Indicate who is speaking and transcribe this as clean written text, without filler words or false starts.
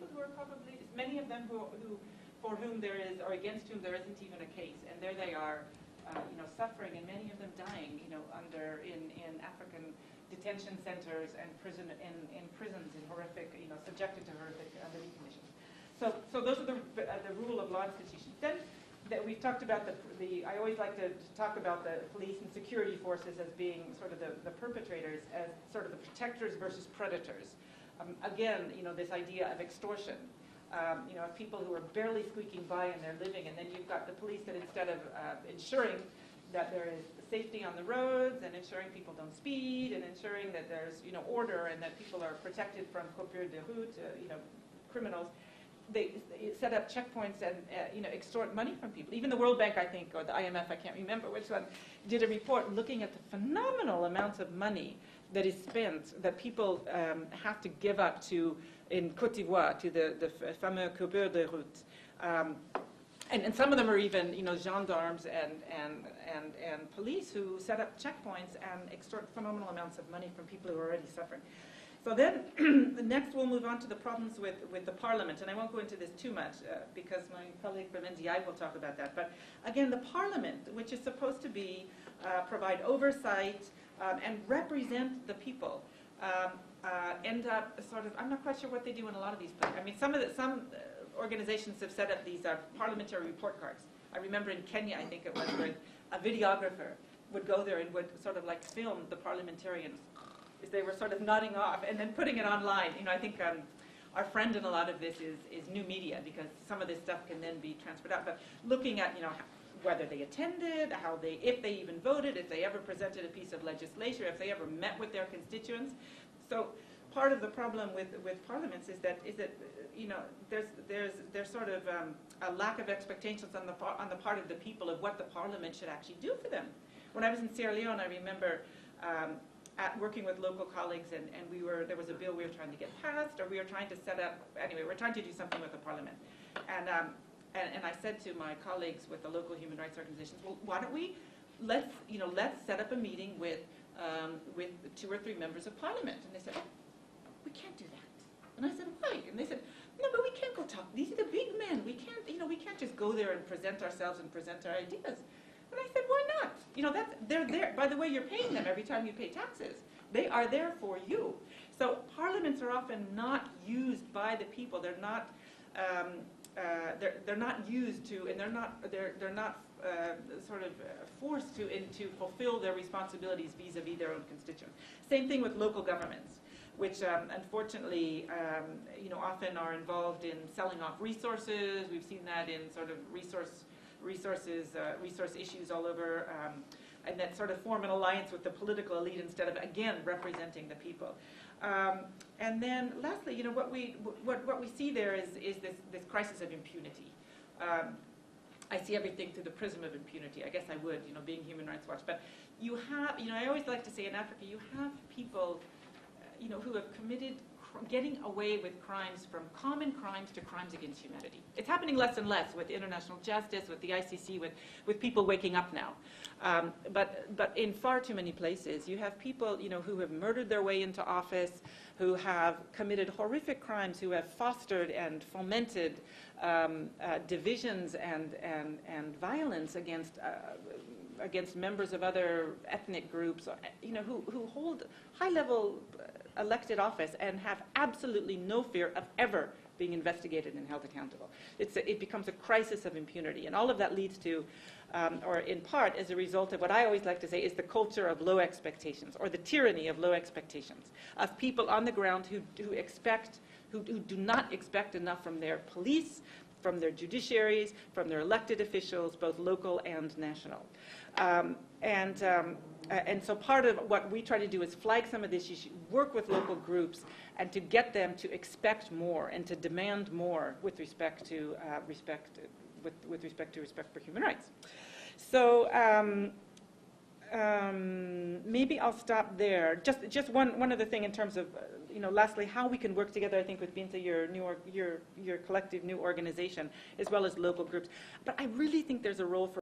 Speaker 1: people who are probably, many of them for whom there is, or against whom there isn't even a case, and there they are, suffering, and many of them dying, in African detention centers and in prisons in horrific, subjected to horrific living conditions. So those are the rule of law institutions. Then we've talked about I always like to talk about the police and security forces as being sort of the perpetrators, as sort of the protectors versus predators. Again, this idea of extortion. Of people who are barely squeaking by in their living, and then you've got the police that instead of ensuring that there is safety on the roads and ensuring people don't speed and ensuring that there's order and that people are protected from coupures de route, criminals, they set up checkpoints and extort money from people. Even the World Bank, I think, or the IMF, I can't remember which one, did a report looking at the phenomenal amounts of money that is spent, that people have to give up to, in Côte d'Ivoire, to the fameux coupures de route. And some of them are even, gendarmes and police who set up checkpoints and extort phenomenal amounts of money from people who are already suffering. So then, next we'll move on to the problems with the parliament, and I won't go into this too much because my colleague from NDI will talk about that. But again, the parliament, which is supposed to be provide oversight and represent the people, end up sort of, I'm not quite sure what they do in a lot of these places. I mean, some organizations have set up these parliamentary report cards. I remember in Kenya, I think it was, where a videographer would go there and would sort of like film the parliamentarians as they were sort of nodding off and then putting it online. I think our friend in a lot of this is new media, because some of this stuff can then be transferred out. But looking at, whether they attended, if they even voted, if they ever presented a piece of legislation, if they ever met with their constituents. So part of the problem with parliaments is that there's sort of a lack of expectations on the part of the people of what the parliament should actually do for them. When I was in Sierra Leone, I remember working with local colleagues, and there was a bill we were trying to get passed, or we were trying to set up. Anyway, we're trying to do something with the parliament, and I said to my colleagues with the local human rights organizations, well, why don't let's set up a meeting with 2 or 3 members of parliament, and they said, oh, we can't do that. And I said, why? And they said, no, but we can't go talk. These are the big men. We can't just go there and present ourselves and present our ideas. And I said, why not? They're there. By the way, you're paying them every time you pay taxes. They are there for you. So parliaments are often not used by the people. They're not. They're not used to, and they're not sort of forced to fulfill their responsibilities vis-a-vis their own constituents. Same thing with local governments, which unfortunately, often are involved in selling off resources. We've seen that in sort of resource issues all over, and that sort of form an alliance with the political elite instead of, again, representing the people. And then lastly, what we see there is this crisis of impunity. I see everything through the prism of impunity. I guess I would, being Human Rights Watch. But you have, I always like to say in Africa, you have people, who have committed, getting away with crimes, from common crimes to crimes against humanity. It's happening less and less with international justice, with the ICC, with people waking up now. But in far too many places, you have people, who have murdered their way into office, who have committed horrific crimes, who have fostered and fomented divisions and violence against members of other ethnic groups, who hold high-level elected office and have absolutely no fear of ever being investigated and held accountable. It becomes a crisis of impunity, and all of that leads to, or in part as a result of what I always like to say is the culture of low expectations, or the tyranny of low expectations, of people on the ground who do not expect enough from their police, from their judiciaries, from their elected officials, both local and national. And so part of what we try to do is flag some of this issue, work with local groups, and to get them to expect more and to demand more with respect to respect for human rights. So maybe I'll stop there. Just one other thing in terms of lastly, how we can work together, I think, with Binta, your collective new organization, as well as local groups. But I really think there's a role for